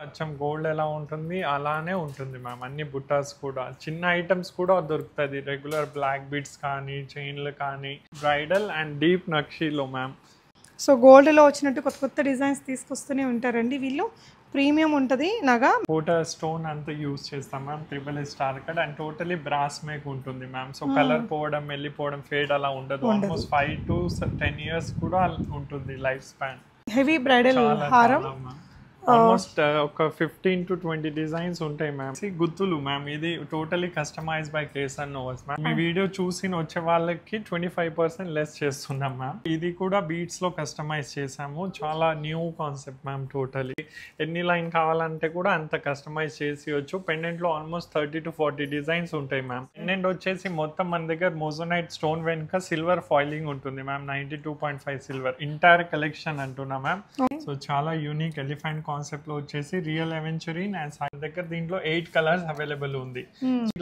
అచ్చం గోల్డ్ ఎలా ఉంటుంది అలానే ఉంటుంది మ్యామ్. అన్ని బుట్టాస్ కూడా చిన్న ఐటమ్స్ కూడా దొరుకుతుంది. రెగ్యులర్ బ్లాక్ బీడ్స్ కానీ చైన్లు కానీ బ్రైడల్ అండ్ డీప్ నక్షీలో మ్యామ్. సో గోల్డ్లో వచ్చినట్టు కొత్త కొత్త డిజైన్స్ తీసుకొస్తూనే ఉంటారండి వీళ్ళు. ప్రీమియం ఉంటుంది నగ. కోటా స్టోన్ అంతా యూజ్ చేస్తాం ma'am. Triple star cut and totally brass make ఉంటుంది మ్యామ్. సో కలర్ పోవడం వెళ్ళిపోవడం ఫేడ్ అలా ఉండదు. ఆల్మోస్ట్ 5 to 10 years కూడా ఉంటుంది లైఫ్ స్పాన్. హెవీ బ్రైడల్ హారం. ఆల్మోస్ట్ ఒక 15 to 20 డిజైన్స్ ఉంటాయి మ్యామ్. గుత్తులు మ్యామ్. ఇది totally customise by Kesar Novus ma'am. మీ వీడియో చూసి వచ్చే వాళ్ళకి 25% లెస్ చేస్తున్నాం మ్యామ్. ఇది కూడా బీట్స్ లో కస్టమైజ్ చేసాము. చాలా న్యూ కాన్సెప్ట్ మ్యామ్. టోటలీ ఎన్ని లైన్ కావాలంటే కూడా అంత కస్టమైజ్ చేసి పెండెంట్ లో ఆల్మోస్ట్ 30 to 40 డిజైన్స్ ఉంటాయి మ్యామ్. పెండెంట్ వచ్చేసి మొత్తం మన దగ్గర మోజోనైట్ స్టోన్ వెనుక సిల్వర్ ఫాయిలింగ్ ఉంటుంది మ్యామ్. 92.5 సిల్వర్ ఇంటైర్ కలెక్షన్ అంటున్నా మ్యామ్. సో చాలా యూనిక్ ఎలిఫెంట్ కాన్సెప్ట్ లో వచ్చేసి రియల్ అవెంచరీన్ అండ్ సైడ్ దగ్గర దీంట్లో 8 కలర్స్ అవైలబుల్ ఉంది.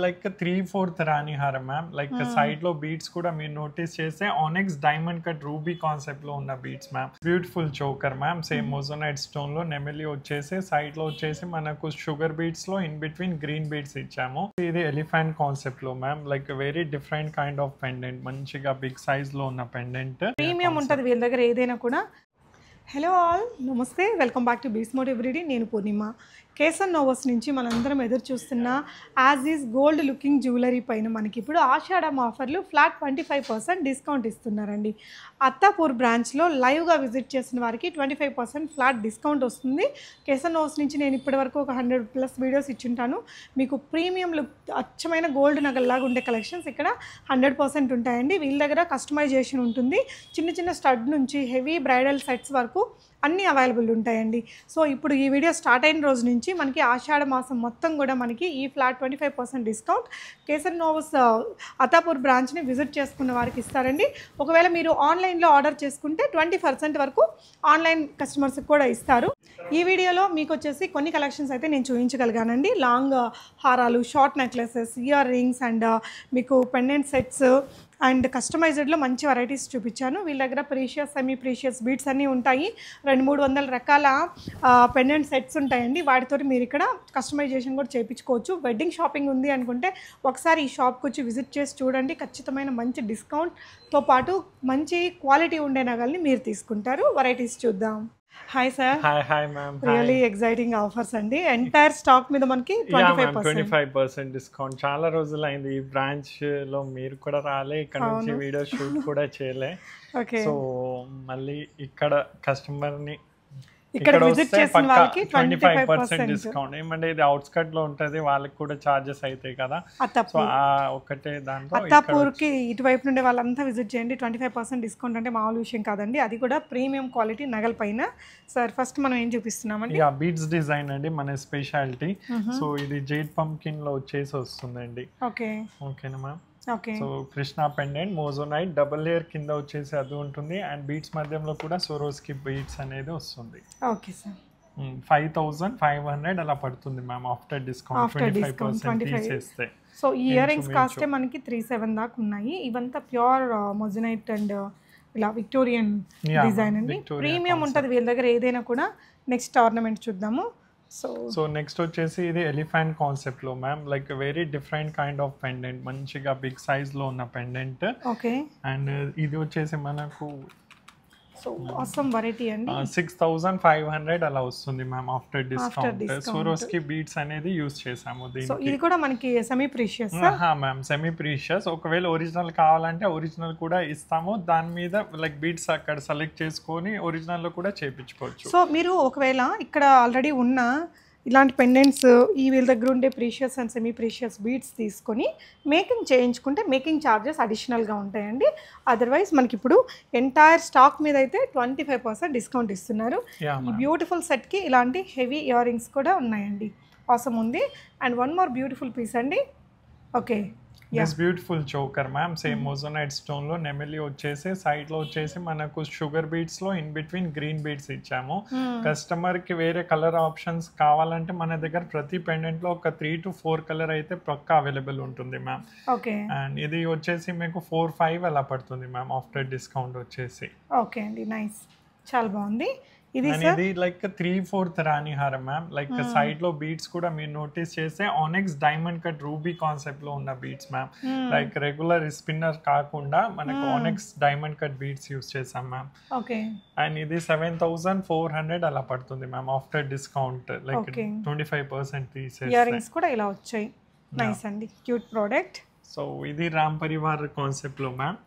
లైక్ 3/4 రాణి హారం మ్యామ్. లైక్ సైడ్ లో బీడ్స్ కూడా మీరు నోటీస్ చేస్తే ఆనెక్స్ డైమండ్ కట్ రూబీ కాన్సెప్ట్ లో ఉన్న beads ma'am. Beautiful choker ma'am. Same moissanite stone లో నెమిలి వచ్చేసి సైడ్ లో వచ్చేసి మనకు షుగర్ బీడ్స్ లో ఇన్ బిట్వీన్ గ్రీన్ బీడ్స్ ఇచ్చాము. ఇది ఎలిఫెంట్ కాన్సెప్ట్ లో ma'am. Like very different kind of pendant. మంచిగా బిగ్ సైజ్ లో ఉన్న పెండెంట్. ప్రీమియం ఉంటుంది వీళ్ళ దగ్గర ఏదైనా కూడా. హలో ఆల్, నమస్తే, welcome back to beads mode everyday. నేను పూర్ణిమ. కేసర్ నోవస్ నుంచి మనందరం ఎదురు చూస్తున్న as is gold looking jewellery పైన మనకి ఇప్పుడు ఆషాఢం ఆఫర్లు ఫ్లాట్ 25% డిస్కౌంట్ ఇస్తున్నారండి. అత్తాపూర్ బ్రాంచ్లో లైవ్గా విజిట్ చేసిన వారికి 25% ఫ్లాట్ డిస్కౌంట్ వస్తుంది. కేసర్ నోవస్ నుంచి నేను ఇప్పటి వరకు ఒక 100+ వీడియోస్ ఇచ్చుంటాను. మీకు ప్రీమియం లుక్ అచ్చమైన గోల్డ్ నగల్లాగా ఉండే కలెక్షన్స్ ఇక్కడ 100% ఉంటాయండి. వీళ్ళ దగ్గర కస్టమైజేషన్ ఉంటుంది. చిన్న చిన్న స్టడ్ నుంచి హెవీ బ్రైడల్ సెట్స్ వరకు అన్నీ అవైలబుల్ ఉంటాయండి. సో ఇప్పుడు ఈ వీడియో స్టార్ట్ అయిన రోజు నుంచి మనకి ఆషాఢ మాసం మొత్తం కూడా మనకి ఈ flat 25% discount kesar నోవస్ Attapur బ్రాంచ్ని visit చేసుకున్న వారికి ఇస్తారండి. ఒకవేళ మీరు ఆన్లైన్లో ఆర్డర్ చేసుకుంటే 20% వరకు ఆన్లైన్ కస్టమర్స్కి కూడా ఇస్తారు. ఈ వీడియోలో మీకు వచ్చేసి కొన్ని కలెక్షన్స్ అయితే నేను చూపించగలిగానండి. లాంగ్ హారాలు, short necklaces, ear rings and మీకు పెండెంట్ సెట్స్ అండ్ కస్టమైజ్డ్లో మంచి వెరైటీస్ చూపించాను. వీళ్ళ దగ్గర ప్రీషియస్, సెమీ ప్రీషియస్ బీడ్స్ అన్నీ ఉంటాయి. 200-300 రకాల పెండెంట్ సెట్స్ ఉంటాయండి. వాటితో మీరు ఇక్కడ కస్టమైజేషన్ కూడా చేయించుకోవచ్చు. వెడ్డింగ్ షాపింగ్ ఉంది అనుకుంటే ఒకసారి ఈ షాప్కి వచ్చి విజిట్ చేసి చూడండి. ఖచ్చితమైన మంచి డిస్కౌంట్తో పాటు మంచి క్వాలిటీ ఉండే నగల్ని మీరు తీసుకుంటారు. వెరైటీస్ చూద్దాం. Hi sir. Hi ma'am. Really exciting offers అండి. ఎంటైర్ స్టాక్ మీద మనకి 25% డిస్కౌంట్. చాలా రోజులు అయింది ఈ బ్రాంచ్ లో మీరు కూడా రాలే, ఇక్కడ నుంచి వీడియో షూట్ కూడా చేయలే. సో మళ్ళీ ఇక్కడ కస్టమర్ ని ఇక్కడ విజిట్ చేసిన వాళ్ళకి 25% డిస్కౌంట్. ఏమంటే ఇది అవుట్స్కట్ లో ఉంటది, వాళ్ళకి కూడా చార్జెస్ అవుతాయి కదా. సో ఒకటే దాంట్లో అత్తాపూర్కి ఇటువైపు నుండి వాళ్ళంతా విజిట్ చేయండి. 25% డిస్కౌంట్ అంటే మామూలు విషయం కాదండి. అది కూడా ప్రీమియం క్వాలిటీ నగల పైన. సార్ ఫస్ట్ మనం ఏం చూపిస్తున్నామండి? బీడ్స్ డిజైన్ అండి మన స్పెషాలిటీ. సో ఇది జేడ్ పంకిన్ లో వచ్చేసి వస్తుందండి. ఓకేనా ma'am. So Krishna pendant మోజోనైట్ double layer కింద వచ్చేసి అది ఉంటుంది. అండ్ బీట్స్ మధ్యలో కూడా సోరోస్కి బీట్స్ అనేది వస్తుంది. Okay sir. 5500 అలా పడుతుంది మ్యామ్ ఆఫ్టర్ డిస్కౌంట్ 25% తీసేస్తే. సో ఈ ఇయర్ రింగ్స్ కాస్టే మనకి 37 దాకా ఉన్నాయి. ఇవంతా ప్యూర్ మోజోనైట్ అండ్ ఇలా విక్టోరియన్ డిజైన్ అండి. ప్రీమియం ఉంటుంది వీళ్ళ దగ్గర ఏదైనా కూడా. నెక్స్ట్ ఆర్నమెంట్ చూద్దాము. సో నెక్స్ట్ వచ్చేసి ఇది ఎలిఫెంట్ కాన్సెప్ట్ లో ma'am. Like very different kind of pendant. మంచిగా బిగ్ సైజ్ లో ఉన్న పెండెంట్. ఓకే. అండ్ ఇది వచ్చేసి మనకు సో ఆసమ్ వెరైటీ అండి. 6500 అలా వస్తుంది మ్యామ్ ఆఫ్టర్ డిస్కౌంట్. సోరోస్కి బీడ్స్ అనేది యూస్ చేసాము దీనికి. సో ఇది కూడా మనకి semi precious ma'am. Semi precious. ఒకవేళ ఒరిజినల్ కావాలంటే ఒరిజినల్ కూడా ఇస్తాము. దాని మీద లైక్ బీడ్స్ అక్కడ సెలెక్ట్ చేసుకొని ఒరిజినల్ లో కూడా చేయించుకోవచ్చు. సో మీరు ఒకవేళ ఇక్కడ ఆల్రెడీ ఉన్న ఇలాంటి పెండెంట్స్ ఈ వీళ్ళ దగ్గర ఉండే precious and semi precious beads తీసుకొని మేకింగ్ చేయించుకుంటే మేకింగ్ ఛార్జెస్ అడిషనల్గా ఉంటాయండి. అదర్వైజ్ మనకి ఇప్పుడు ఎంటైర్ స్టాక్ మీద అయితే 25% డిస్కౌంట్ ఇస్తున్నారు. ఈ బ్యూటిఫుల్ సెట్కి ఇలాంటి హెవీ ఇయర్ రింగ్స్ కూడా ఉన్నాయండి. ఆసమ్ ఉంది. And one more beautiful piece అండి. Okay. This beautiful choker ma'am. Same moissanite stone లో నెమిలి వచ్చేసి సైడ్ లో వచ్చేసి మనకు షుగర్ బీడ్స్ లో ఇన్ బిట్వీన్ గ్రీన్ బీడ్స్ ఇచ్చాము. కస్టమర్ కి వేరే కలర్ ఆప్షన్స్ కావాలంటే మన దగ్గర ప్రతి పెండెంట్ లో ఒక 3 to 4 కలర్ అయితే పక్కా అవైలబుల్ ఉంటుంది మ్యామ్. ఓకే. అండ్ ఇది వచ్చేసి మీకు 4-5 అలా పడుతుంది మ్యామ్ ఆఫ్టర్ డిస్కౌంట్ వచ్చేసి. ఓకే అండి, నైస్, చాలా బాగుంది. ఇది ఇది లైక్ 3/4 రాణి హారం మ్యామ్. లైక్ సైడ్ లో బీడ్స్ కూడా మీరు నోటీస్ చేస్తే ఆనెక్స్ డైమండ్ కట్ రూబీ కాన్సెప్ట్ లో ఉన్న beads ma'am. Like regular spinner కాకుండా మనకు ఆనెక్స్ డైమండ్ కట్ బీడ్స్ యూస్ చేసాం మ్యామ్. ఓకే. అండ్ ఇది 7,400 అలా పడుతుంది మ్యామ్ ఆఫ్టర్ డిస్కౌంట్. లైక్ 25% తీసేస్తే. ఇయర్ రింగ్స్ కూడా ఇలా వచ్చాయి. నైస్ అండి, క్యూట్ ప్రోడక్ట్. సో ఇది రామ్ పరివార్ కాన్సెప్ట్ లో మ్యామ్.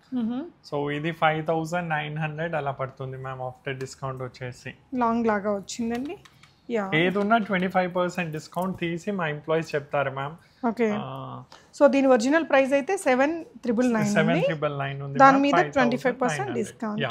సో ఇది 5,900 అలా పడుతుంది మ్యామ్ ఆఫ్టర్ డిస్కౌంట్ వచ్చేసి. లాంగ్ లాగా వచ్చిందండి. ఏదున్నా 25% డిస్కౌంట్ తీసి మా ఎంప్లాయీస్ చెప్తారు మ్యామ్. ఓకే. సో దీని ఒరిజినల్ ప్రైస్ అయితే 7,999 ఉంది. దాని మీద 25% డిస్కౌంట్.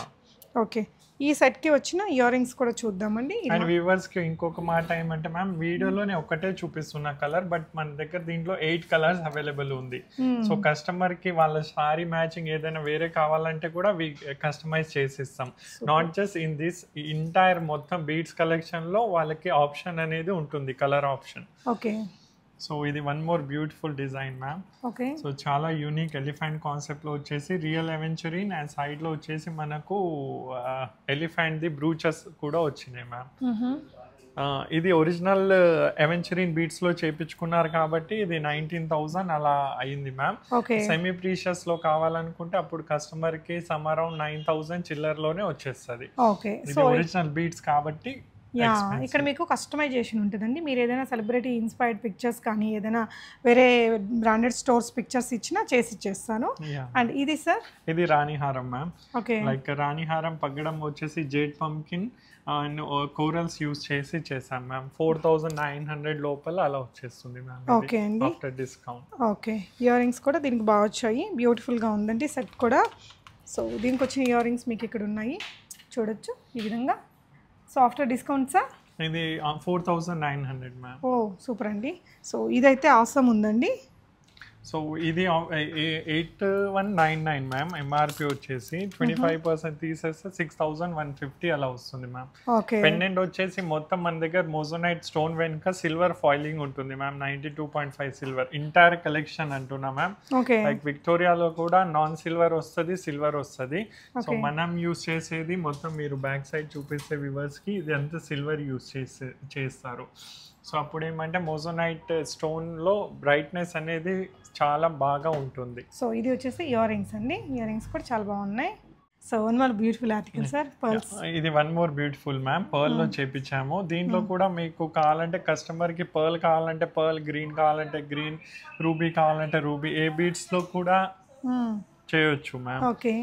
ఓకే. ఈ సెట్ కి వచ్చిన ఇయర్ రింగ్స్ కూడా చూద్దామండి. అండ్ వ్యూవర్స్ కి ఇంకొక మాట ఏమంటే మ్యామ్, వీడియోలోనే ఒకటే చూపిస్తున్న కలర్, బట్ మన దగ్గర దీంట్లో 8 కలర్స్ అవైలబుల్ ఉంది. సో కస్టమర్ కి వాళ్ళ సారీ మ్యాచింగ్ ఏదైనా వేరే కావాలంటే కూడా కస్టమైజ్ చేసిస్తాం. Not just in this entire మొత్తం బీడ్స్ కలెక్షన్ లో వాళ్ళకి ఆప్షన్ అనేది ఉంటుంది, కలర్ ఆప్షన్. ఓకే. సో ఇది one more beautiful design ma'am. Okay. So చాలా యూనిక్ ఎలిఫెంట్ కాన్సెప్ట్ లో వచ్చేసి రియల్ ఎవెంచరీన్ అండ్ సైడ్ లో వచ్చేసి మనకు ఎలిఫెంట్ ది బ్రూచెస్ కూడా వచ్చినాయి మ్యామ్. ఇది ఒరిజినల్ ఎవెంచరీన్ బీట్స్ లో చేపించుకున్నారు కాబట్టి ఇది 19,000 అలా అయింది మ్యామ్. సెమీ ప్రీషియస్ లో కావాలనుకుంటే అప్పుడు కస్టమర్ కి సమ్ అరౌండ్ 9,000 చిల్లర్లోనే వచ్చేస్తుంది. ఇది ఒరిజినల్ బీట్స్ కాబట్టి. ఇక్కడ మీకు కస్టమైజేషన్ ఉంటుందండి. మీరు ఏదైనా సెలబ్రిటీ ఇన్స్పైర్డ్ పిక్చర్స్ కానీ ఏదైనా వేరే బ్రాండెడ్ స్టోర్స్ పిక్చర్స్ ఇచ్చినా చేసి ఇచ్చేస్తాను. అండ్ ఇది సార్, ఇది రాణి హారం మ్యామ్. ఓకే. లైక్ రాణి హారం పగ్గడం వచ్చేసి jade pumpkin and corals use చేసి చేసాం మ్యామ్. 4,900 లోపల అలా వచ్చేస్తుంది మ్యామ్. ఓకే అండి, after discount. Okay. Ear rings కూడా దీనికి బాగా వచ్చాయి, బ్యూటిఫుల్ గా ఉందండి సెట్ కూడా. సో దీనికి వచ్చిన ఇయర్ రింగ్స్ మీకు ఇక్కడ ఉన్నాయి, చూడొచ్చు ఈ విధంగా. సో ఆఫ్టర్ డిస్కౌంట్ సార్ ఇది 4,900 మ్యామ్. ఓ సూపర్ అండి. సో ఇదైతే ఆసమ్ ఉందండి. సో ఇది 8,199 మ్యామ్. ఎంఆర్పి వచ్చేసి 25% తీసేస్తే 6,150 అలా వస్తుంది మ్యామ్. పెండెంట్ వచ్చేసి మొత్తం మన దగ్గర మోజోనైట్ స్టోన్ వెనుక సిల్వర్ ఫాయిలింగ్ ఉంటుంది మ్యామ్. 92.5 సిల్వర్ ఇంటైర్ కలెక్షన్ అంటున్నా మ్యామ్. లైక్ విక్టోరియాలో కూడా నాన్ సిల్వర్ వస్తుంది, సిల్వర్ వస్తుంది. సో మనం యూస్ చేసేది మొత్తం మీరు బ్యాక్ సైడ్ చూపిస్తే వ్యూవర్స్ కి ఇది అంతా సిల్వర్ యూస్ చేస్తారు. సో అప్పుడు ఏమంటే మోజోనైట్ స్టోన్ లో బ్రైట్నెస్ అనేది చాలా బాగా ఉంటుంది. సో ఇది వచ్చేసి ఇయర్ రింగ్స్ అండి. ఇయర్ రింగ్స్ కూడా చాలా బాగున్నాయి. So one more beautiful article sir, pearls. ఇది one more beautiful ma'am. Pearl లో చేపించాము. దీంట్లో కూడా మీకు కావాలంటే కస్టమర్ కి పర్ల్ కావాలంటే పర్ల్, గ్రీన్ కావాలంటే గ్రీన్, రూబీ కావాలంటే రూబీ, ఏ బీడ్స్ లో కూడా చేయొచ్చు మ్యామ్. ఓకే.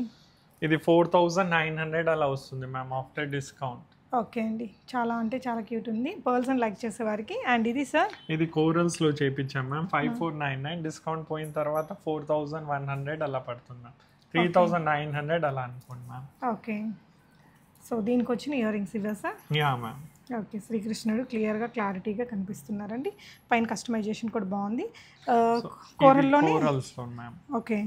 ఇది 4,900 అలా వస్తుంది మ్యామ్ ఆఫ్టర్ డిస్కౌంట్. ఓకే అండి, చాలా అంటే చాలా క్యూట్ ఉంది, పర్ల్స్ అని లైక్ చేసే వారికి. అండ్ ఇది సార్, ఇది కోరల్స్ లో చేపించాం మ్యామ్. 5,499 డిస్కౌంట్ పోయిన తర్వాత 4,100 అలా పడుతుంది మ్యామ్. 3,900 అలా అనుకోండి మ్యామ్. ఓకే. సో దీనికి వచ్చిన ఇయర్ రింగ్స్ ఇవే సార్? Yeah ma'am. ఓకే. శ్రీకృష్ణుడు క్లియర్గా క్లారిటీగా కనిపిస్తున్నారండి. పైన కస్టమైజేషన్ కూడా బాగుంది. కోరల్లోనే మ్యామ్. ఓకే.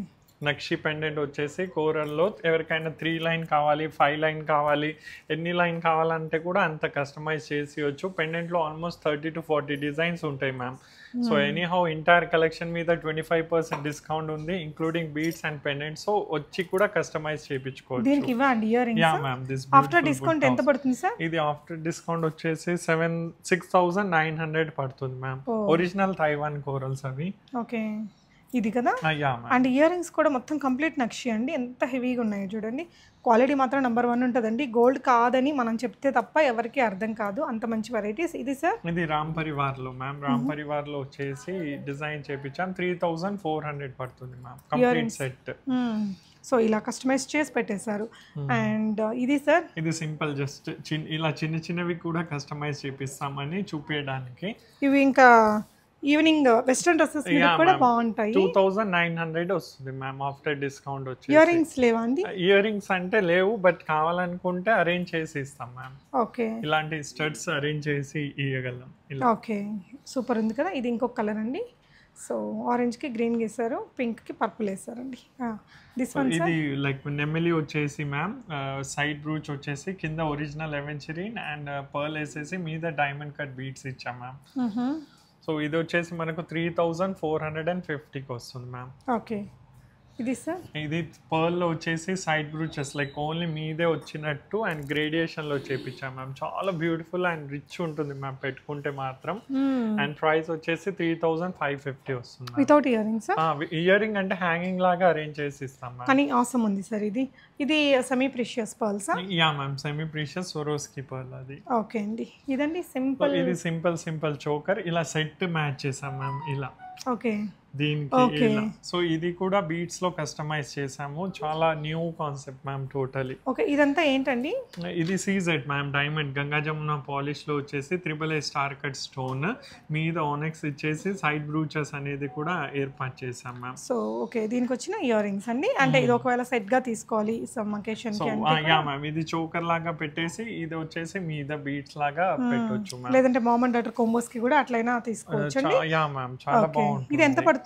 నక్షి పెండెంట్ వచ్చేసి కోరల్లో ఎవరికైనా 3 లైన్ కావాలి, 5 లైన్ కావాలి, ఎన్ని లైన్ కావాలంటే కూడా అంత కస్టమైజ్ చేసివచ్చు. పెండెంట్లో ఆల్మోస్ట్ 30 to 40 డిజైన్స్ ఉంటాయి ma'am. So anyhow entire collection మీద 25% డిస్కౌంట్ ఉంది, including beads and pendant. So వచ్చి కూడా కస్టమైజ్ చేయించుకోవచ్చు. దీనికి ఇవ్వండి ear rings. Yeah ma'am. This after discount ఎంత పడుతుంది సార్? ఇది ఆఫ్టర్ డిస్కౌంట్ వచ్చేసి 6,900 పడుతుంది మ్యామ్. ఒరిజినల్ తైవాన్ కోరల్స్ అవి. ఓకే. ఇది కదా. అండ్ ఇయర్ రింగ్స్ కూడా మొత్తం కంప్లీట్ నక్షి అండి. ఎంత హెవీగా ఉన్నాయో చూడండి. క్వాలిటీ మాత్రం నెంబర్ 1 ఉంటుందండి. గోల్డ్ కాదని మనం చెప్తే తప్ప ఎవరికి అర్థం కాదు, అంత మంచి వెరైటీస్. ఇది సార్, ఇది రామ్ పరివార్ లో మ్యామ్. రామ్ పరివార్ లో వచ్చేసి డిజైన్ చేపించాం. 3,400 పడుతుంది మ్యామ్ కంప్లీట్ సెట్. సో ఇలా కస్టమైజ్ చేసి పెట్టేశారు. అండ్ ఇది సార్, ఇది సింపుల్ జస్ట్ ఇలా చిన్న చిన్నవి కూడా కస్టమైజ్ చేపిస్తామని చూపించడానికి. ఇవి ఇంకా ఈవినింగ్ వెస్టర్న్ డ్రెస్సెస్ మీద కూడా బాగుంటాయి. 2,900 వస్తుంది మ్యామ్ ఆఫ్టర్ డిస్కౌంట్ వచ్చి. ఇయర్ రింగ్స్ లేవా అండి? ఇయర్ రింగ్స్ అంటే లేవు, బట్ కావాలనుకుంటే అరేంజ్ చేసి ఇస్తాం మ్యామ్. ఓకే. ఇలాంటి స్టడ్స్ అరేంజ్ చేసి ఇవ్వగలం. ఓకే, సూపర్ ఉంది కదా. ఇది ఇంకొక కలర్ అండి. సో ఆరెంజ్ కి గ్రీన్ వేసారు, పింక్ కి పర్పుల్ వేసారండి. దిస్ వన్ ఇది లైక్ నెమిలి వచ్చేసి మ్యామ్. సైడ్ బ్రూచ్ వచ్చేసి కింద ఒరిజినల్ ఎవెంచరీన్ అండ్ పర్ల్ వేసేసి మీద డైమండ్ కట్ బీడ్స్ ఇచ్చాం మ్యామ్. సో ఇది వచ్చేసి మనకు 3,450కి వస్తుంది మ్యామ్. ఓకే. ఇది సార్ ఇది పర్ల్ లో వచ్చేసి సైడ్ బ్రూచెస్ లైక్ ఓన్లీ మీదే వచ్చినట్టు అండ్ గ్రేడియేషన్ లో చేపించాం మ్యామ్. చాలా బ్యూటిఫుల్ అండ్ రిచ్ ఉంటుంది మ్యామ్ పెట్టుకుంటే మాత్రం. అండ్ ప్రైస్ వచ్చేసి 3550 వస్తుంది without ear rings. Ear ring అంటే హ్యాంగింగ్ లాగా అరేంజ్ చేసి ఇస్తాం మ్యామ్. కానీ ఆసమ్ ఉంది సార్. ఇది semi precious pearls. Yeah ma'am, semi precious Swarovski pearl అది. ఓకే అండి. ఇదండి సింపుల్. ఇది సింపుల్ చోకర్ ఇలా సెట్ మ్యాచ్ చేసాం మ్యామ్ ఇలా. ఓకే దీనికి ఇలా. సో ఇది కూడా బీట్స్ లో కస్టమైజ్ చేసాము. చాలా new concept ma'am totally. Okay ఇదంతా ఏంటండి? ఇది CZ ma'am diamond Ganga Jamuna polish లో వచ్చేసి AAA స్టార్ కట్ స్టోన్ మీద ఆనెక్స్ ఇచ్చేసి సైడ్ బ్రూచెస్ అనేది కూడా ఏర్పాటు చేసాం మ్యామ్. సో ఓకే దీనికి వచ్చిన ఇయర్ రింగ్స్ అండి. అంటే ఇది ఒకవేళ సెట్ గా తీసుకోవాలి సమ్ అకేషన్ కి అంటే యా మ్యామ్, ఇది చోకర్ లాగా పెట్టేసి ఇది వచ్చేసి మీద బీట్స్ లాగా పెట్టొచ్చు మ్యామ్. లేదంటే మామ్ అండ్ డాటర్ కోంబోస్ కి కూడా అట్లైనా తీసుకోవచ్చు అండి. యా మ్యామ్, చాలా బాగుంటుంది. ఇది ఎంత పడుతుందండి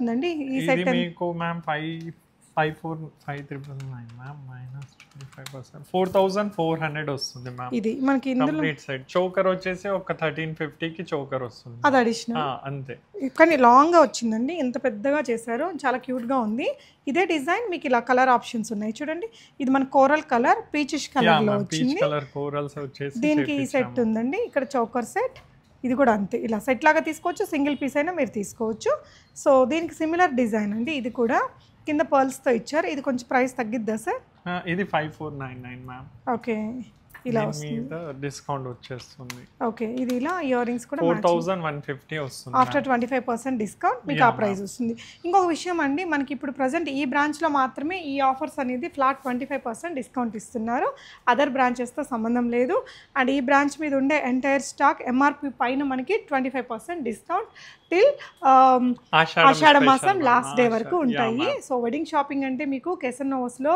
ఈ సెట్? ఇది మీకు మ్యామ్ 5,499 మ్యామ్ మైనస్ 25% 4,400 వస్తుంది మ్యామ్. ఇది మనకి ఇందులో కంప్లీట్ సెట్. చోకర్ వచ్చేసి ఒక 1350 కి చోకర్ వస్తుంది. అది అడిషనల్ అంతే. కానీ లాంగ్ గా వచ్చిందండి. ఎంత పెద్దగా చేశారు, చాలా క్యూట్ గా ఉంది. ఇదే డిజైన్ మీకు ఇలా కలర్ ఆప్షన్స్ ఉన్నాయి చూడండి. ఇది మన కోరల్ కలర్ పీచిష్ కలర్ లో వచ్చింది. పీచ్ కలర్ కోరల్స్ వచ్చేసి దీనికి ఈ సెట్ ఉందండి. ఇక్కడ చోకర్ సెట్. ఇది కూడా అంతే, ఇలా సెట్ లాగా తీసుకోవచ్చు, సింగిల్ పీస్ అయినా మీరు తీసుకోవచ్చు. సో దీనికి సిమిలర్ డిజైన్ అండి. ఇది కూడా కింద పర్ల్స్తో ఇచ్చారు. ఇది కొంచెం ప్రైస్ తగ్గిద్దా సార్? ఇది 5499 మ్యామ్. ఓకే ఇలా వస్తుంది. డిస్కౌంట్ వచ్చేస్తుంది. ఓకే ఇది ఇలా ఇయర్ రింగ్స్ కూడా 4150 వస్తుంది. ఆఫ్టర్ 25% డిస్కౌంట్ మీకు ఆ ప్రైస్ వస్తుంది. ఇంకొక విషయం అండి, మనకి ఇప్పుడు ప్రజెంట్ ఈ బ్రాంచ్లో మాత్రమే ఈ ఆఫర్స్ అనేది ఫ్లాట్ 25% డిస్కౌంట్ ఇస్తున్నారు. అదర్ బ్రాంచెస్తో సంబంధం లేదు. అండ్ ఈ బ్రాంచ్ మీద ఉండే ఎంటైర్ స్టాక్ ఎంఆర్పి పైన మనకి 25% డిస్కౌంట్ టిల్ ఆషాఢ మాసం లాస్ట్ డే వరకు ఉంటాయి. సో వెడ్డింగ్ షాపింగ్ అంటే మీకు కేసన్ నోవస్లో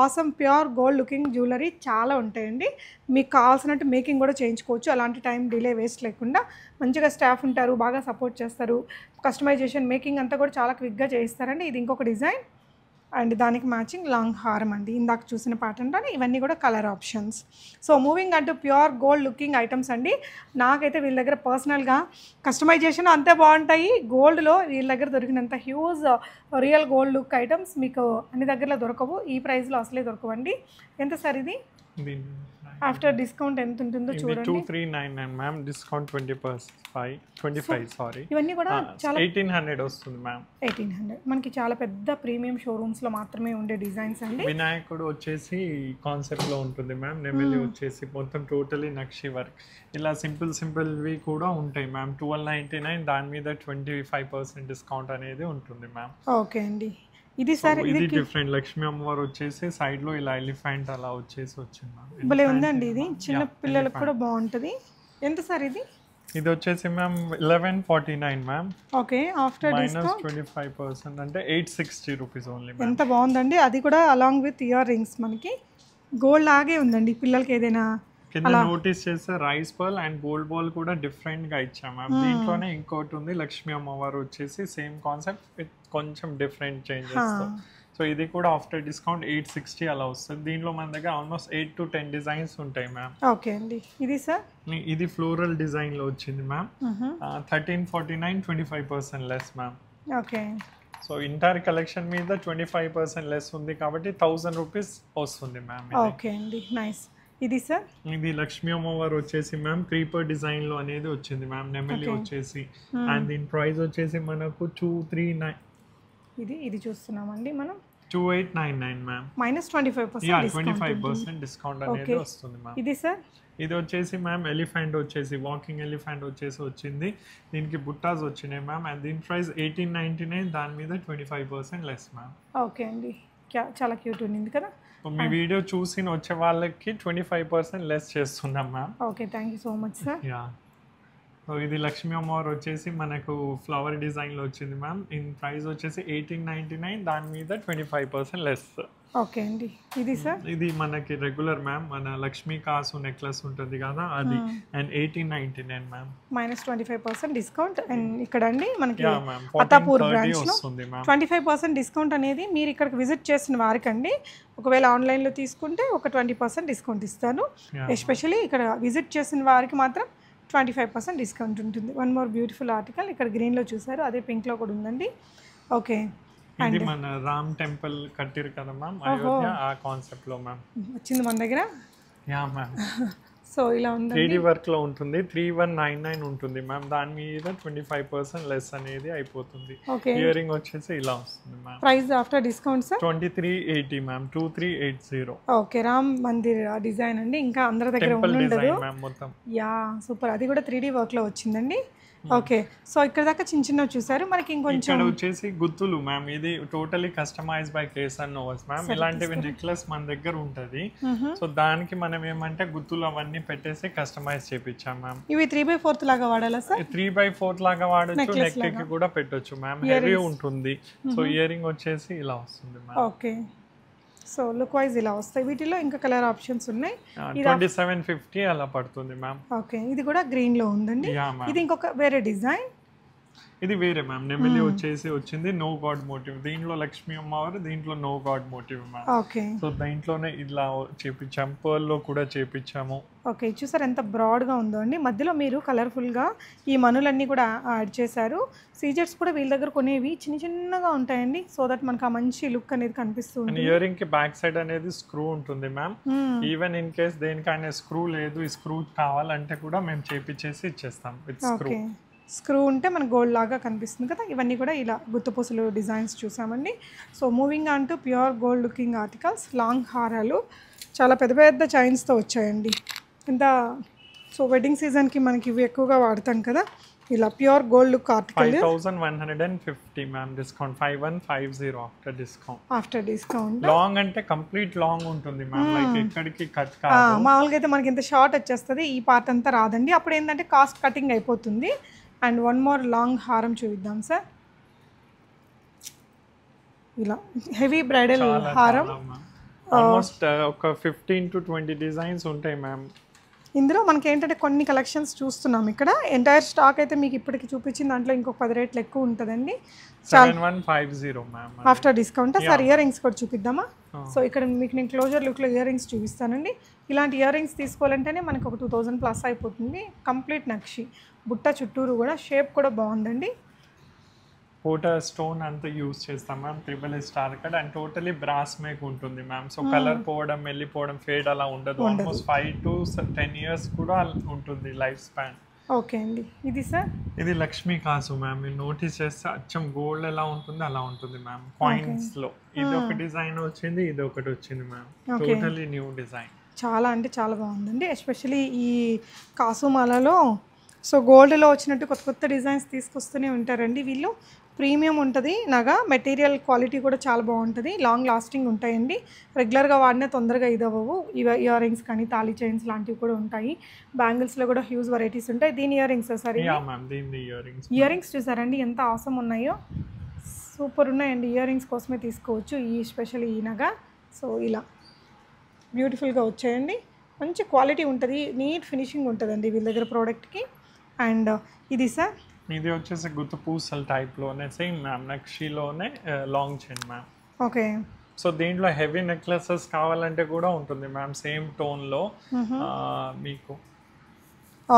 awesome pure gold looking jewellery చాలా ఉంటాయండి. మీకు కావాల్సినట్టు మేకింగ్ కూడా చేయించుకోవచ్చు. అలాంటి టైం డిలే వేస్ట్ లేకుండా మంచిగా స్టాఫ్ ఉంటారు, బాగా సపోర్ట్ చేస్తారు. కస్టమైజేషన్ మేకింగ్ అంతా కూడా చాలా క్విక్గా చేయిస్తారండి. ఇది ఇంకొక డిజైన్ అండ్ దానికి మ్యాచింగ్ లాంగ్ హారం అండి. ఇందాక చూసిన ప్యాటర్న్లోనే ఇవన్నీ కూడా కలర్ ఆప్షన్స్. సో మూవింగ్ అంటూ ప్యూర్ గోల్డ్ లుకింగ్ ఐటమ్స్ అండి. నాకైతే వీళ్ళ దగ్గర పర్సనల్గా కస్టమైజేషన్ అంతే బాగుంటాయి. గోల్డ్లో వీళ్ళ దగ్గర దొరికినంత huge real gold look items మీకు అన్ని దగ్గరలో దొరకవు. ఈ ప్రైస్లో అసలే దొరకవండి. ఎంత సార్ ఇది? ఆఫ్టర్ డిస్కౌంట్ ఎంత ఉంటుందో చూడండి. 2399 మ్యామ్. Discount 25 sorry. ఇవన్నీ కూడా చాలా 1800 వస్తుంది మ్యామ్. 1800 మనకి చాలా పెద్ద ప్రీమియం షోరూమ్స్ లో మాత్రమే ఉండే డిజైన్స్ అండి. వినాయకుడు వచ్చేసి కాన్సెప్ట్ లో ఉంటుంది మ్యామ్. నెమలి వచ్చేసి మొత్తం టోటలీ నక్షి వర్క్. ఇలా సింపుల్వి కూడా ఉంటాయి మ్యామ్. 1299 దాని మీద 25% డిస్కౌంట్ అనేది ఉంటుంది మ్యామ్. ఓకే అండి. ఇది సార్ ఇది డిఫరెంట్. లక్ష్మీ అమ్మవారు వచ్చేసి సైడ్ లో ఇలా ఎలిఫెంట్ అలా వచ్చేసి వచ్చింది మ్యామ్. భలే ఉందండి. ఇది చిన్న పిల్లలకు కూడా బాగుంటది. ఎంత సార్ ఇది? ఇది వచ్చేసి ma'am 1149 ma'am. Okay after discount 25% అంటే 860 రూపీస్ ఓన్లీ. ఎంత బాగుందండి. అది కూడా అలాంగ్ విత్ ఇయర్ రింగ్స్ మనకి గోల్డ్ లాగే ఉందండి. పిల్లలకి ఏదైనా కింద నోటీస్ చేస్తే rice pearl and gold ball కూడా డిఫరెంట్ గా ఇచ్చాం మ్యామ్. దీంట్లోనే ఇంకోటి ఉంది లక్ష్మీ అమ్మవారు వచ్చేసి సేమ్ కాన్సెప్ట్ విత్ కొంచెం డిఫరెంట్ చేంజెస్ తో. సో ఇది కూడా ఆఫ్టర్ డిస్కౌంట్ 860 అలా వస్తుంది. దీంట్లో మన దగ్గర ఆల్మోస్ట్ 8 to 10 డిజైన్స్ ఉంటాయి మ్యామ్. ఓకే అండి. ఇది సార్ ఇది ఫ్లోరల్ డిజైన్ లో వచ్చింది ma'am. 1349 25% less ma'am. Okay. So entire collection మీద 25% లెస్ ఉంది కాబట్టి 1000 రూపీస్ వస్తుంది మ్యామ్. ఓకే అండి నైస్. ఇది సార్ ఇది లక్ష్మీ అమ్మవారు వచ్చేసి మ్యామ్ క్రీపర్ డిజైన్ లో అనేది వచ్చింది మ్యామ్. నెమలి వచ్చేసి అండ్ దీని ప్రైస్ వచ్చేసి మనకు 239. ఇది చూస్తున్నామండి మనం 2899 మ్యామ్. మైనస్ 25% డిస్కౌంట్ అనేది వస్తుంది మ్యామ్. ఇది సార్ ఇది వచ్చేసి మ్యామ్ ఎలిఫెంట్ వచ్చేసి వాకింగ్ ఎలిఫెంట్ వచ్చేసి వచ్చింది. దీనికి బుట్టాస్ వచ్చినాయి మ్యామ్. అండ్ దీని ప్రైస్ 1899 దాని మీద 25% లెస్ మ్యామ్. ఓకే అండి. చాలా క్యూట్ ఉంది కదా. మీ వీడియో చూసి వచ్చే వాళ్ళకి 25% లెస్ చేస్తున్నాం ma'am. Okay thank you so much sir. Yeah. So ఇది లక్ష్మీ అమ్మవారు వచ్చేసి మనకు ఫ్లవర్ డిజైన్ లో వచ్చింది మ్యామ్. ఇన్ ప్రైస్ వచ్చేసి 1899 దాని మీద 25% లెస్. ఓకే అండి. ఇది సార్ ఇది మనకి రెగ్యులర్ మ్యామ్. మన లక్ష్మీ కాసు నెక్లెస్ ఉంటుంది కదా అది. And 1899 ma'am. Minus 25% discount. And ఇక్కడ అండి మనకి అత్తాపూర్ బ్రాంచ్ లో 25% డిస్కౌంట్ అనేది మీరు ఇక్కడికి విజిట్ చేసిన వారికి అండి. ఒకవేళ ఆన్లైన్లో తీసుకుంటే ఒక 20% డిస్కౌంట్ ఇస్తాను. ఎస్పెషల్లీ ఇక్కడ విజిట్ చేసిన వారికి మాత్రం 25% డిస్కౌంట్ ఉంటుంది. వన్ మోర్ బ్యూటిఫుల్ ఆర్టికల్ ఇక్కడ గ్రీన్లో చూసారు, అదే పింక్లో కూడా ఉందండి. ఓకే ఇది మన రామ్ టెంపుల్ కట్టిరు కదా మ్యామ్, అయోధ్య ఆ కాన్సెప్ట్ లో మ్యామ్ వచ్చింది మన దగ్గర. Yeah ma'am. సో ఇలా ఉంది, 3D వర్క్ లో ఉంటుంది. 3199 ఉంటుంది మ్యామ్. దాని మీద 25% లెస్ అనేది అయిపోతుంది. ఇయర్ రింగ్ వచ్చేసి ఇలా వస్తుంది ma'am. Price after discount sir 2380 ma'am, 2380. Okay, Ram Mandir design అండి, ఇంకా అందరి దగ్గర ఉండదు మ్యామ్ మొత్తం. యా సూపర్, అది కూడా 3D వర్క్ లో వచ్చిందండి. ఓకే, సో ఇక్కడ దాకా చిన్న చిన్నవి చూసారు, మనకి ఇంకొంచెం ఇక్కడ వచ్చేసి గుత్తులు మ్యామ్. ఇది totally customise by Kesan Novas ma'am. ఇలాంటివి నెక్లెస్ మన దగ్గర ఉంటది. సో దానికి మనం ఏమంటే గుత్తులు అవన్నీ పెట్టేసి కస్టమైజ్ చేపించాం మ్యామ్. ఇవి 3/4 లాగా వాడాలా సార్? 3/4 లాగా వాడచ్చు, నెక్ కి కూడా పెట్టొచ్చు మ్యామ్. హెవీ ఉంటుంది. సో ఇయర్ రింగ్ వచ్చేసి ఇలా వస్తుంది ma'am. Okay, so look wise ఇలా వస్తాయి. వీటిలో ఇంకా కలర్ ఆప్షన్స్ ఉన్నాయి. 2750 అలా పడుతుంది మ్యామ్. ఓకే, ఇది కూడా గ్రీన్ లో ఉందండి. ఇది ఇంకొక వేరే డిజైన్. ఇది వేరే మ్యామ్. నెమిలి వచ్చేసి వచ్చింది నో గాడ్ మోటివ్. దీంట్లో లక్ష్మీ అమ్మవారు, దీంట్లో no god motive ma'am. Okay, so దీంట్లోనే ఇలా చేపించాం, పర్ల్ లో కూడా చేపించాము. ఓకే, చూసారు ఎంత బ్రాడ్ గా ఉందో అండి. మధ్యలో మీరు కలర్ఫుల్ గా ఈ మనులన్నీ కూడా యాడ్ చేశారు. సీజెట్స్ కూడా వీళ్ళ దగ్గర కొనేవి చిన్న చిన్నగా ఉంటాయండి, సో దట్ మనకు ఆ మంచి లుక్ అనేది కనిపిస్తుంది. ఇయర్ రింగ్ కి బ్యాక్ సైడ్ అనేది స్క్రూ ఉంటుంది మ్యామ్. ఈవెన్ ఇన్ కేస్ దేనికైనా స్క్రూ లేదు, ఈ స్క్రూ కావాలంటే కూడా మేము చేపించేసి ఇచ్చేస్తాం విత్ స్క్రూ. స్క్రూ ఉంటే మన గోల్డ్ లాగా కనిపిస్తుంది కదా. ఇవన్నీ కూడా ఇలా గుత్తపూసలు డిజైన్స్ చూసామండి. So moving on to pure gold looking articles. Long హారాలు చాలా పెద్ద పెద్ద చైన్స్తో వచ్చాయండి. ఇంత సో వెడ్డింగ్ సీజన్కి మనకి ఇవి ఎక్కువగా వాడతాం కదా. ఇలా pure gold look article 5150 ma'am. Discount 5150 after discount. Long అంటే కంప్లీట్ లాంగ్ ఉంటుంది మ్యామ్, లైక్ ఎక్కడికి కట్ కాదు. మామూలుగా అయితే మనకి ఇంత షార్ట్ వచ్చేస్తుంది, ఈ పార్ట్ అంతా రాదండి. అప్పుడు ఏంటంటే కాస్ట్ కటింగ్ అయిపోతుంది. అండ్ వన్ మోర్ లాంగ్ హారం చూద్దాం సార్. ఇలా హెవీ బ్రైడల్ హారం. ఆల్మోస్ట్ ఒక 15 to 20 డిజైన్స్ ఉంటాయి మ్యామ్. ఇందులో మనకి ఏంటంటే కొన్ని కలెక్షన్స్ చూస్తున్నాం ఇక్కడ. ఎంటైర్ స్టాక్ అయితే మీకు ఇప్పటికి చూపించిన దాంట్లో ఇంకొక 10 రేట్లు ఎక్కువ ఉంటుందండి. 7150 ma'am after discount. Sir ear rings కూడా చూపిద్దామా? సో ఇక్కడ మీకు నేను క్లోజర్ లుక్లో ఇయర్ రింగ్స్ చూపిస్తానండి. ఇలాంటి ఇయర్ రింగ్స్ తీసుకోవాలంటేనే మనకు ఒక 2000 ప్లస్ అయిపోతుంది. కంప్లీట్ నక్షి, బుట్ట చుట్టూరు కూడా షేప్ కూడా బాగుందండి. పోటా స్టోన్ అంతా యూజ్ చేస్తాం ma'am. Triple star cut and totally brass make ఉంటుంది మ్యామ్. సో కలర్ పోవడం, వెళ్ళిపోవడం, ఫేడ్ అలా ఉండదు. ఆల్మోస్ట్ 5 to 10 years కూడా ఉంటుంది లైఫ్ స్పాన్. ఓకే అండి, ఇది సార్ ఇది లక్ష్మీ కాసు మ్యామ్. మీరు నోటీస్ చేస్తే అచ్చం గోల్డ్ ఎలా ఉంటుంది అలా ఉంటుంది మ్యామ్. కాయిన్స్ లో ఇది ఒక డిజైన్ వచ్చింది, ఇది ఒకటి వచ్చింది మ్యామ్. Totally new design. చాలా అంటే చాలా బాగుందండి. ఎస్పెషలీ ఈ కాసుమాలలో సో గోల్డ్లో వచ్చినట్టు కొత్త కొత్త డిజైన్స్ తీసుకొస్తూనే ఉంటారండి వీళ్ళు. ప్రీమియం ఉంటుంది నగ, మెటీరియల్ క్వాలిటీ కూడా చాలా బాగుంటుంది, లాంగ్ లాస్టింగ్ ఉంటాయండి. రెగ్యులర్గా వాడినా తొందరగా ఇదవ్వవు. ఇయర్ రింగ్స్ కానీ తాళీ చైన్స్ లాంటివి కూడా ఉంటాయి. బ్యాంగిల్స్లో కూడా హ్యూజ్ వెరైటీస్ ఉంటాయి. దీని ear rings sir, ear rings చూసారండి ఎంత అవసరం ఉన్నాయో, సూపర్ ఉన్నాయండి. ఇయర్ రింగ్స్ కోసమే తీసుకోవచ్చు ఈ స్పెషల్ ఈ నగ. సో ఇలా బ్యూటిఫుల్గా వచ్చాయండి, మంచి క్వాలిటీ ఉంటుంది, నీట్ ఫినిషింగ్ ఉంటుందండి వీళ్ళ దగ్గర ప్రోడక్ట్కి. అండ్ ఇది సార్ ఇది వచ్చేసి గుత్త పూసల టైప్లోనే సేమ్ మ్యామ్, నక్షిలోనే long chain ma'am. Okay, so దీంట్లో హెవీ నెక్లెసెస్ కావాలంటే కూడా ఉంటుంది మ్యామ్, సేమ్ టోన్లో మీకు.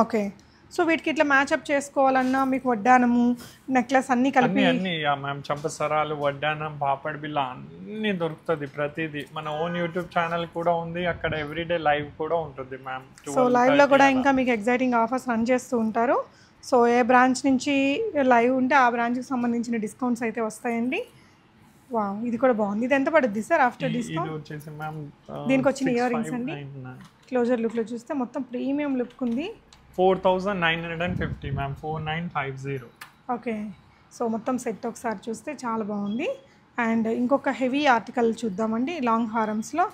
ఓకే, సో వీటికి ఇట్లా మ్యాచ్అప్ చేసుకోవాలన్నా మీకు వడ్డానము, నెక్లెస్ అన్నీ కలిపి అన్నీ మ్యామ్. చంపసరాలు, వడ్డానం, పాపడ్ బిల్ల అన్నీ దొరుకుతుంది ప్రతిదీ. మన ఓన్ యూట్యూబ్ ఛానల్ కూడా ఉంది, అక్కడ ఎవ్రీడే లైవ్ కూడా ఉంటుంది మ్యామ్. సో లైవ్లో కూడా ఇంకా మీకు ఎగ్జైటింగ్ ఆఫర్స్ రన్ చేస్తూ ఉంటారు. సో ఏ బ్రాంచ్ నుంచి లైవ్ ఉంటే ఆ బ్రాంచ్కి సంబంధించిన డిస్కౌంట్స్ అయితే వస్తాయండి. వా, ఇది కూడా బాగుంది. ఇది ఎంత పడుద్ది సార్ ఆఫ్టర్ డిస్కౌంట్? దీనికి వచ్చిన ఇయర్ రింగ్స్ అండి క్లోజర్ లుక్లో చూస్తే మొత్తం ప్రీమియం లుక్ ఉంది. 4950 మ్యామ్, 4950. ఓకే, సో మొత్తం సెట్ ఒకసారి చూస్తే చాలా బాగుంది. అండ్ ఇంకొక హెవీ ఆర్టికల్ చూద్దామండి లాంగ్ హారమ్స్లో.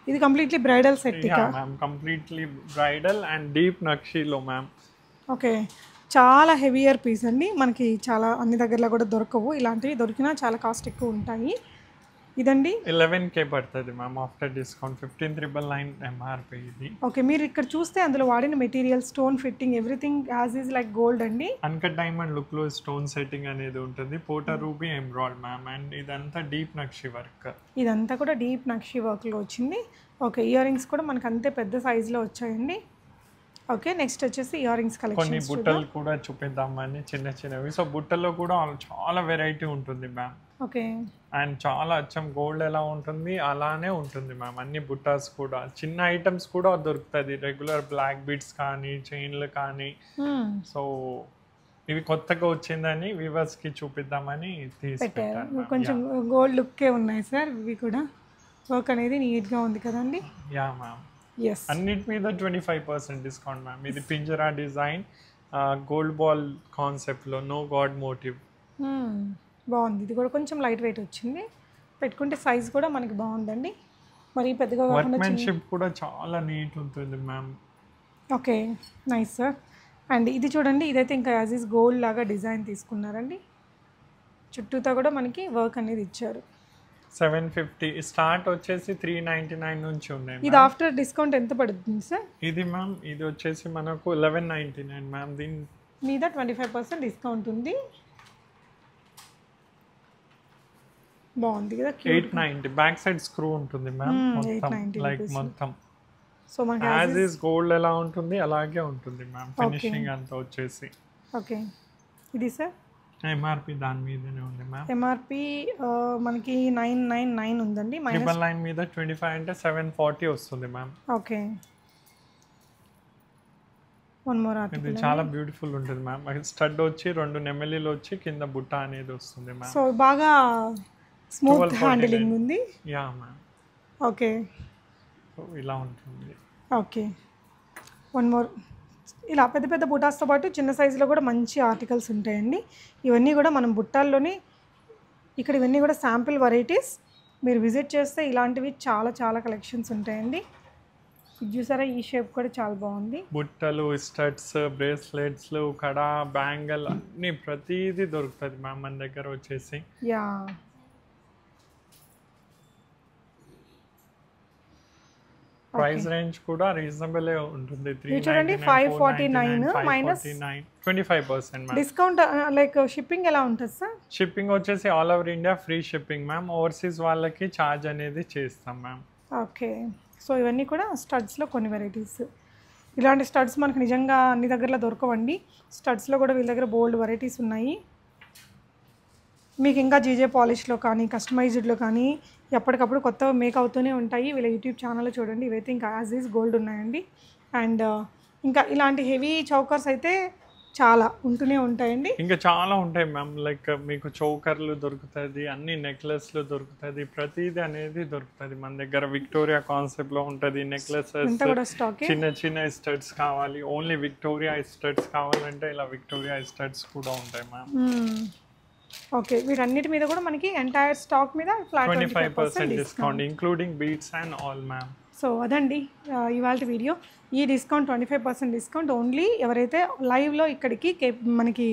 ఇది completely bridal set ma'am, completely bridal and deep నక్షిలో మ్యామ్. ఓకే, చాలా హెవీయర్ పీస్ అండి, మనకి చాలా అన్ని దగ్గరలో కూడా దొరకవు. ఇలాంటివి దొరికినా చాలా కాస్ట్ ఎక్కువ ఉంటాయి. ఇదండి 11K పడుతుంది మ్యామ్ ఆఫ్టర్ డిస్కౌంట్. 15999 ఎంఆర్పి ఇది. ఓకే, మీరు ఇక్కడ చూస్తే అందులో వాడిన material, stone fitting, everything as is like gold అండి. అన్కట్ డైమండ్ లుక్ లో స్టోన్ సెట్టింగ్ అనేది ఉంటుంది. పోటా రూబీ ఎమ్రాల్డ్ మ్యామ్. అండ్ ఇదంతా డీప్ నక్షి వర్క్. ఇదంతా కూడా డీప్ నక్షి వర్క్లో వచ్చింది. ఓకే, ఇయర్ రింగ్స్ కూడా మనకు అంతే పెద్ద సైజులో వచ్చాయండి. ఓకే, నెక్స్ట్ వచ్చేసి ఇయర్ రింగ్స్ కొన్ని కలెక్షన్స్ బుట్టలు కూడా చూపిద్దామని చిన్నవి. సో బుట్టల్లో కూడా చాలా వెరైటీ ఉంటుంది మ్యామ్. ఓకే, అండ్ చాలా అచ్చం గోల్డ్ ఎలా ఉంటుంది అలానే ఉంటుంది మ్యామ్. అన్ని బుట్టాస్ కూడా చిన్న ఐటమ్స్ కూడా దొరుకుతుంది, రెగ్యులర్ బ్లాక్ బీడ్స్ కానీ చైన్లు కానీ. సో ఇవి కొత్తగా వచ్చిందని వ్యూవర్స్ కి చూపిద్దామని పెట్టారు. కొంచెం గోల్డ్ లుక్కే ఉన్నాయి సార్. ఇవి కూడా వర్క్ అనేది నీట్గా ఉంది కదండి. Yeah ma'am. ఎస్, అన్నిటి మీద 25% డిస్కౌంట్ మ్యామ్. ఇది పింజరా డిజైన్, గోల్డ్ బాల్ కాన్సెప్ట్లో, నో గాడ్ మోటివ్. బాగుంది. ఇది కూడా కొంచెం లైట్ వెయిట్ వచ్చింది, పెట్టుకుంటే సైజ్ కూడా మనకి బాగుందండి. మరి పెద్దగా వర్క్మెన్షిప్ కూడా చాలా నీట్ ఉంటుంది ma'am. Okay, nice sir. And ఇది చూడండి, ఇదైతే ఇంకా యాజ్ ఈస్ గోల్డ్ లాగా డిజైన్ తీసుకున్నారండి. చుట్టూతో కూడా మనకి వర్క్ అనేది ఇచ్చారు. 750 స్టార్ట్ వచ్చేసి 399 నుంచి ఉన్నాయి. ఇది ఆఫ్టర్ డిస్కౌంట్ ఎంత పడుతుంది సార్? ఇది మ్యామ్ ఇది వచ్చేసి మనకు 1199 మ్యామ్. దీని మీద 25% డిస్కౌంట్ ఉంది. బాగుంది కదా. 890 బ్యాక్ సైడ్ స్క్రూ ఉంటుంది మ్యామ్. మొత్తం లైక్ మొత్తం సో మనకి యాజ్ ఇస్ గోల్డ్ ఎలా ఉంటుంది అలాగే ఉంటుంది మ్యామ్. ఫినిషింగ్ అంతా వచ్చేసి. ఓకే, ఇది సార్ ఎంఆర్పి దాని మీదనే ఉంది మ్యామ్. ఎంఆర్పి మనకి 999 ఉందండి. -9 మీద 25 అంటే 740 వస్తుంది ma'am. Okay, one more article. ఇది చాలా బ్యూటిఫుల్ ఉంటుంది మ్యామ్. స్టడ్ వచ్చి 2 నెమలీలు వచ్చి కింద బుట్ట అనేది వస్తుంది మ్యామ్. సో బాగా స్మూత్ హ్యాండిలింగ్ ఉంది. Yeah ma'am. ఓకే, సో ఇలా ఉంటుంది. Okay, one more. ఇలా పెద్ద పెద్ద బుటాస్తో పాటు చిన్న సైజులో కూడా మంచి ఆర్టికల్స్ ఉంటాయండి. ఇవన్నీ కూడా మనం బుట్టాల్లోనే ఇక్కడ ఇవన్నీ కూడా శాంపిల్ వెరైటీస్. మీరు విజిట్ చేస్తే ఇలాంటివి చాలా చాలా కలెక్షన్స్ ఉంటాయండి. ఇది చూసారా, ఈ షేప్ కూడా చాలా బాగుంది. బుట్టలు, స్టడ్స్, బ్రేస్లెట్స్, కడా, బ్యాంగిల్ అన్ని ప్రతిదీ దొరుకుతుంది మ్యామ్ మన దగ్గర వచ్చేసి. యా, ప్రైస్ రేంజ్ కూడా రీజనబుల్ ఉంటుంది. చూడండి 549 మైనస్ 25% డిస్కౌంట్. లైక్ షిప్పింగ్ ఎలా ఉంటుంది సార్? షిప్పింగ్ వచ్చేసి all over India free shipping ma'am. Overseas వాళ్ళకి ఛార్జ్ అనేది చేస్తాం మ్యామ్. ఓకే, సో ఇవన్నీ కూడా స్టడ్స్లో కొన్ని వెరైటీస్. ఇలాంటి స్టడ్స్ మనకు నిజంగా అన్ని దగ్గరలో దొరకవండి. స్టడ్స్లో కూడా వీళ్ళ దగ్గర బోల్డ్ వెరైటీస్ ఉన్నాయి. మీకు ఇంకా జీజే పాలిష్లో కానీ కస్టమైజ్డ్లో కానీ ఎప్పటికప్పుడు కొత్తగా మేక్ అవుతూనే ఉంటాయి. వీళ్ళ యూట్యూబ్ ఛానల్లో చూడండి, ఇవైతే ఇంకా యాజ్ ఈజ్ గోల్డ్ ఉన్నాయండి. అండ్ ఇంకా ఇలాంటి హెవీ చౌకర్స్ అయితే చాలా ఉంటూనే ఉంటాయండి. ఇంకా చాలా ఉంటాయి మ్యామ్. లైక్ మీకు చౌకర్లు దొరుకుతుంది, అన్ని నెక్లెస్లు దొరుకుతుంది, ప్రతిదీ అనేది దొరుకుతుంది మన దగ్గర. విక్టోరియా కాన్సెప్ట్లో ఉంటుంది నెక్లెసెస్, చిన్న చిన్న స్టడ్స్ కావాలి, ఓన్లీ విక్టోరియా స్టడ్స్ కావాలంటే ఇలా విక్టోరియా స్టడ్స్ కూడా ఉంటాయి మ్యామ్. ఓకే, వీటన్నిటి మీద కూడా మనకి ఎంటైర్ స్టాక్ మీద flat 25% discount including beads and all ma'am. So అదండి ఇవాళ వీడియో. ఈ డిస్కౌంట్ 25% డిస్కౌంట్ ఓన్లీ ఎవరైతే లైవ్లో ఇక్కడికి మనకి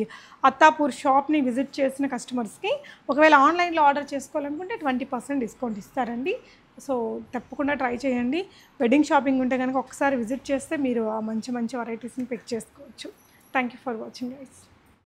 అత్తాపూర్ షాప్ని విజిట్ చేసిన కస్టమర్స్కి. ఒకవేళ ఆన్లైన్లో ఆర్డర్ చేసుకోవాలనుకుంటే 20% డిస్కౌంట్ ఇస్తారండి. సో తప్పకుండా ట్రై చేయండి. వెడ్డింగ్ షాపింగ్ ఉంటే కనుక ఒకసారి విజిట్ చేస్తే మీరు ఆ మంచి మంచి వెరైటీస్ని పిక్ చేసుకోవచ్చు. Thank you for watching guys.